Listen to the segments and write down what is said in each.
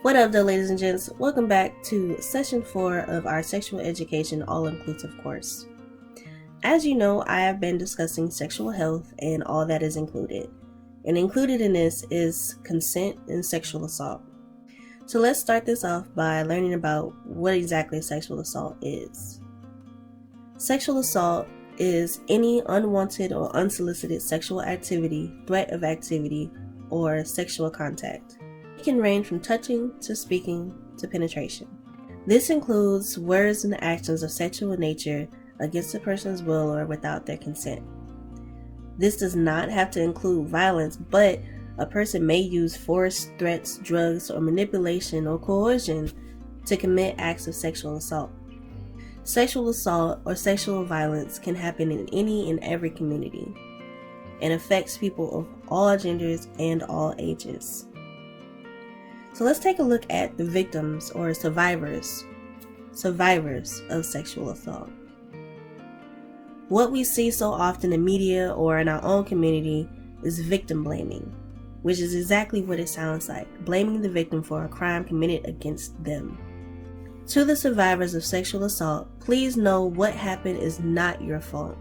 What up though, ladies and gents? Welcome back to session 4 of our sexual education all-inclusive course. As you know, I have been discussing sexual health and all that is included. And included in this is consent and sexual assault. So let's start this off by learning about what exactly sexual assault is. Sexual assault is any unwanted or unsolicited sexual activity, threat of activity, or sexual contact. It can range from touching to speaking to penetration. This includes words and actions of sexual nature against a person's will or without their consent. This does not have to include violence, but a person may use force, threats, drugs, or manipulation or coercion to commit acts of sexual assault. Sexual assault or sexual violence can happen in any and every community and affects people of all genders and all ages. So let's take a look at the victims or survivors of sexual assault. What we see so often in media or in our own community is victim blaming, which is exactly what it sounds like, blaming the victim for a crime committed against them. To the survivors of sexual assault, please know what happened is not your fault.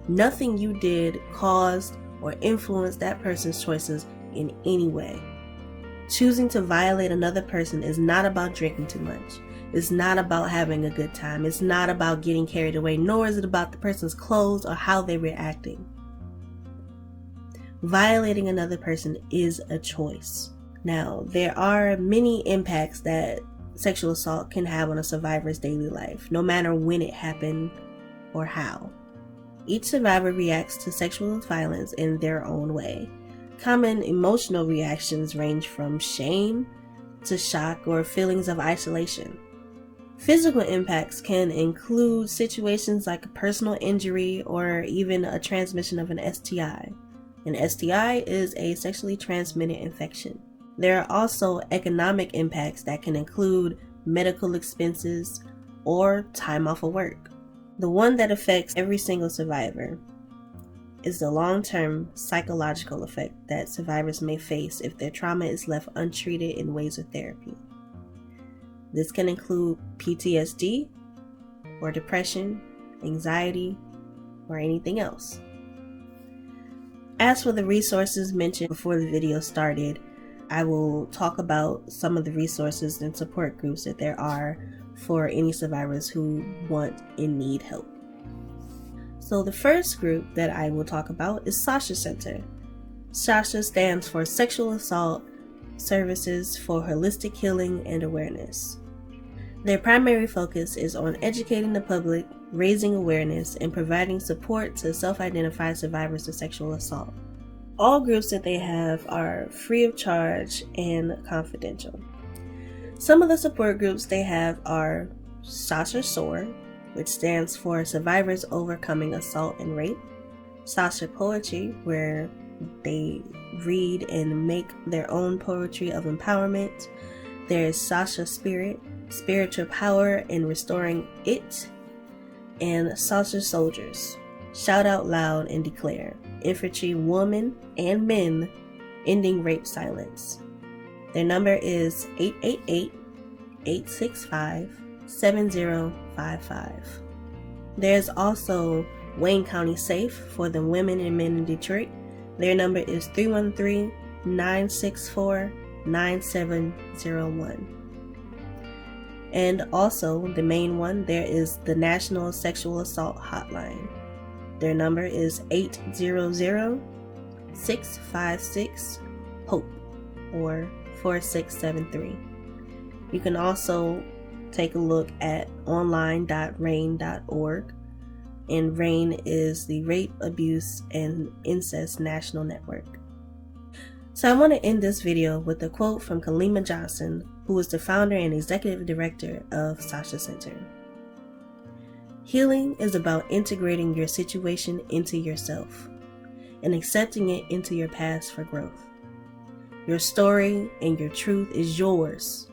Nothing you did caused or influenced that person's choices in any way. Choosing to violate another person is not about drinking too much. It's not about having a good time. It's not about getting carried away, nor is it about the person's clothes or how they're reacting. Violating another person is a choice. Now, there are many impacts that sexual assault can have on a survivor's daily life, no matter when it happened or how. Each survivor reacts to sexual violence in their own way. Common emotional reactions range from shame to shock or feelings of isolation. Physical impacts can include situations like a personal injury or even a transmission of an STI. An STI is a sexually transmitted infection. There are also economic impacts that can include medical expenses or time off of work. The one that affects every single survivor is the long-term psychological effect that survivors may face if their trauma is left untreated in ways of therapy. This can include PTSD or depression, anxiety, or anything else. As for the resources mentioned before the video started, I will talk about some of the resources and support groups that there are for any survivors who want and need help. So the first group that I will talk about is SASHA Center. SASHA stands for Sexual Assault Services for Holistic Healing and Awareness. Their primary focus is on educating the public, raising awareness, and providing support to self-identified survivors of sexual assault. All groups that they have are free of charge and confidential. Some of the support groups they have are SASHA SOAR, which stands for Survivors Overcoming Assault and Rape. SASHA Poetry, where they read and make their own poetry of empowerment. There is SASHA Spirit, Spiritual Power in Restoring It. And SASHA Soldiers, Shout Out Loud and Declare, Infantry Women and Men Ending Rape Silence. Their number is 888-865-7055. There's also Wayne County Safe for the women and men in Detroit. Their number is 313-964-9701. And also the main one, there is the National Sexual Assault Hotline. Their number is 800-656-HOPE or 4673. You can also take a look at online.rain.org, and RAIN is the Rape, Abuse, and Incest National Network. So I want to end this video with a quote from Kalima Johnson, who is the founder and executive director of SASHA Center. Healing is about integrating your situation into yourself and accepting it into your past for growth. Your story and your truth is yours,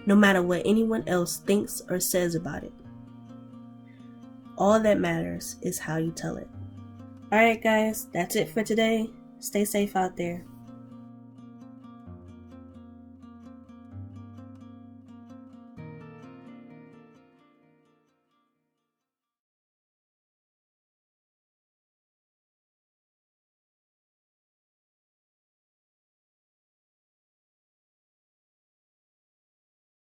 no matter what anyone else thinks or says about it. All that matters is how you tell it. Alright guys, that's it for today. Stay safe out there.